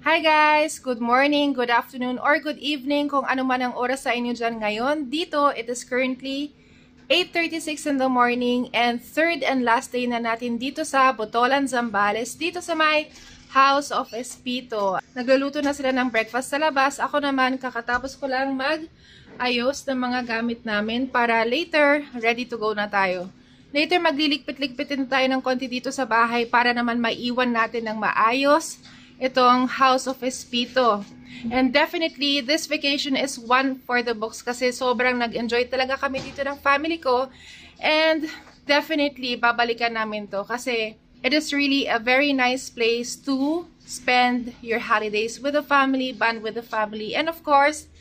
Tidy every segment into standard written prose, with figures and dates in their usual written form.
Hi guys! Good morning, good afternoon, or good evening kung ano man ang oras sa inyo dyan ngayon. Dito, it is currently 8:36 in the morning and third and last day na natin dito sa Botolan, Zambales, dito sa may House of Espito. Nagluluto na sila ng breakfast sa labas. Ako naman, kakatapos ko lang mag-ayos ng mga gamit namin para later, ready to go na tayo. Later, magliligpit-ligpitin tayo ng konti dito sa bahay para naman maiwan natin ng maayos itong House of Espito. And definitely, this vacation is one for the books kasi sobrang nag-enjoy talaga kami dito ng family ko. And definitely, babalikan namin to kasi it is really a very nice place to spend your holidays with the family, bond with the family, and of course,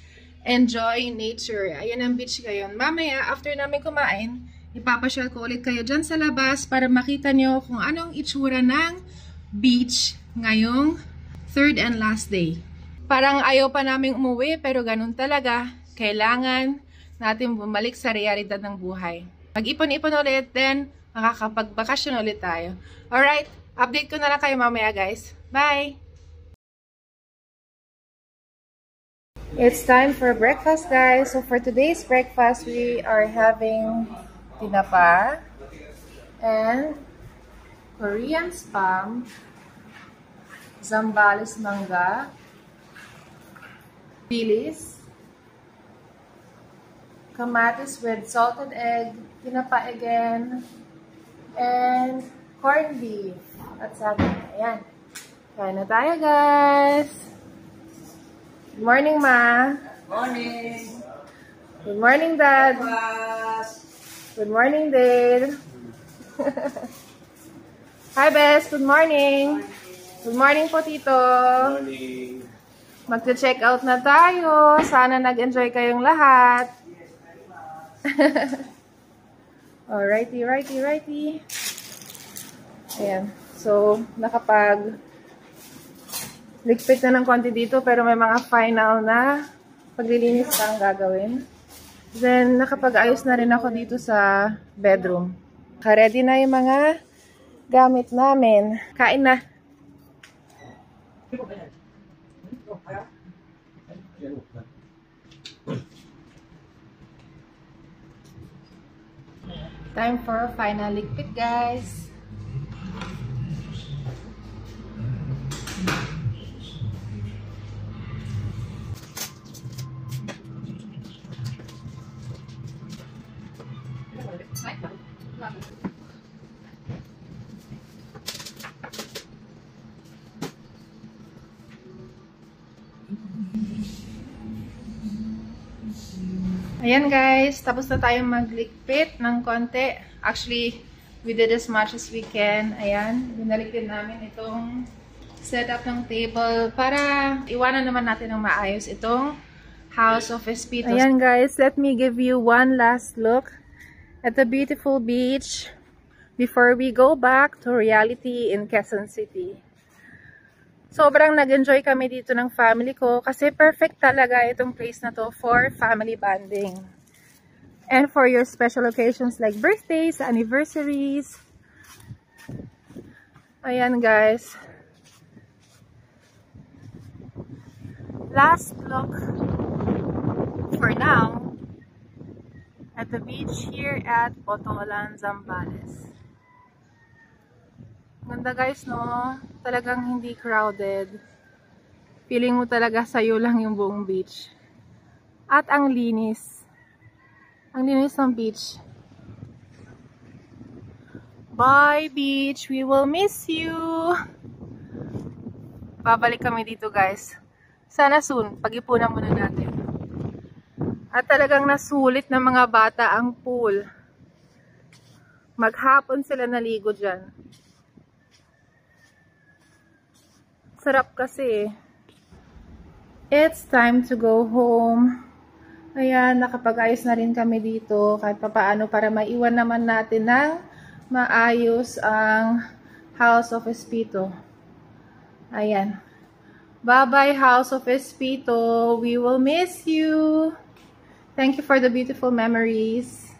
enjoy nature. Ayan ang beach ngayon. Mamaya, after namin kumain, ipapasyal ko ulit kayo dyan sa labas para makita nyo kung anong itsura ng beach ngayong third and last day. Parang ayaw pa naming umuwi pero ganun talaga. Kailangan natin bumalik sa realidad ng buhay. Mag-ipon-ipon ulit, then makakapagbakasyon ulit tayo. Alright, update ko na lang kayo mamaya guys. Bye! It's time for breakfast guys. So for today's breakfast, we are having tinapa and Korean spam, Zambales mangga, dilis, kamatis with salted egg, tinapa again, and corned beef. At sabi, ayan. Kain na tayo, guys. Good morning, Ma. Morning. Good morning, Dad. Breakfast. Good morning, Dad. Hi, Bes. Good morning. Good morning po, Tito. Good morning. Magte-check out na tayo. Sana nag-enjoy kayong lahat. Alrighty, righty. Ayan. So, ligpit na ng konti dito pero may mga final na paglilinis pa ang gagawin. Then, nakapag-ayos na rin ako dito sa bedroom. Ready na yung mga gamit namin. Kain na. Time for final ligpit, guys. Ayan guys, tapos na tayong magligpit ng konti. Actually, we did as much as we can. Ayan, binalik din namin itong setup ng table para iwanan naman natin ng maayos itong House of Espito. Ayan guys, let me give you one last look at the beautiful beach before we go back to reality in Quezon City. Sobrang nag-enjoy kami dito ng family ko kasi perfect talaga itong place na to for family bonding. And for your special occasions like birthdays, anniversaries. Ayan guys. Last look for now at the beach here at Botolan, Zambales. Ganda guys, no? Talagang hindi crowded. Feeling mo talaga sa'yo lang yung buong beach. At ang linis. Ang linis ng beach. Bye beach! We will miss you! Babalik kami dito guys. Sana soon, pag-ipunan muna natin. At talagang nasulit ng mga bata ang pool. Maghapon sila naligo dyan. Sarap kasi. It's time to go home. Ayan, nakapag-ayos na rin kami dito kahit papaano para maiwan naman natin ng maayos ang House of Espito. Ayan. Bye-bye House of Espito. We will miss you. Thank you for the beautiful memories.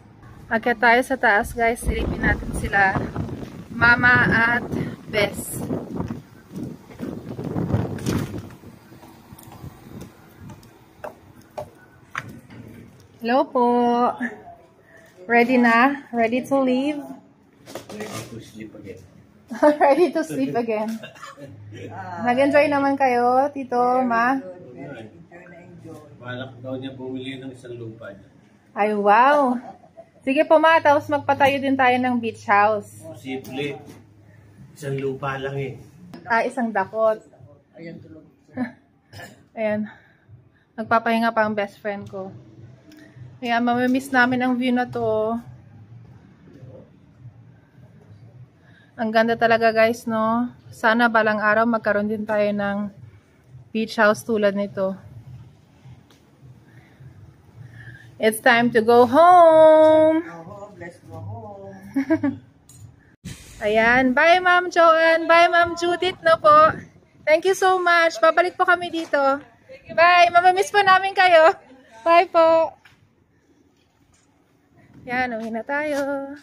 Akyat tayo sa taas guys. Silipin natin sila. Mama at Bes. Hello po. Ready na? Ready to leave? To sleep again. Ready to sleep again. Nag-enjoy naman kayo, Tito, Ma? Balak daw niya bumili ng isang lupa niya. Ay, wow. Sige po, Ma. Tapos magpatayo din tayo ng beach house. Posible. Isang lupa lang eh. Isang dakot. Ayan tulog. Ayan. Nagpapahinga pa ang best friend ko. Ayan, mamimiss namin ang view na to. Ang ganda talaga guys, no? Sana balang araw magkaroon din tayo ng beach house tulad nito. It's time to go home! Let's go home. Ayan. Bye, Ma'am Joanne. Bye, Ma'am Judith na po. Thank you so much. Babalik po kami dito. Bye. Mamamiss po namin kayo. Bye po. Yan. Uwi na tayo.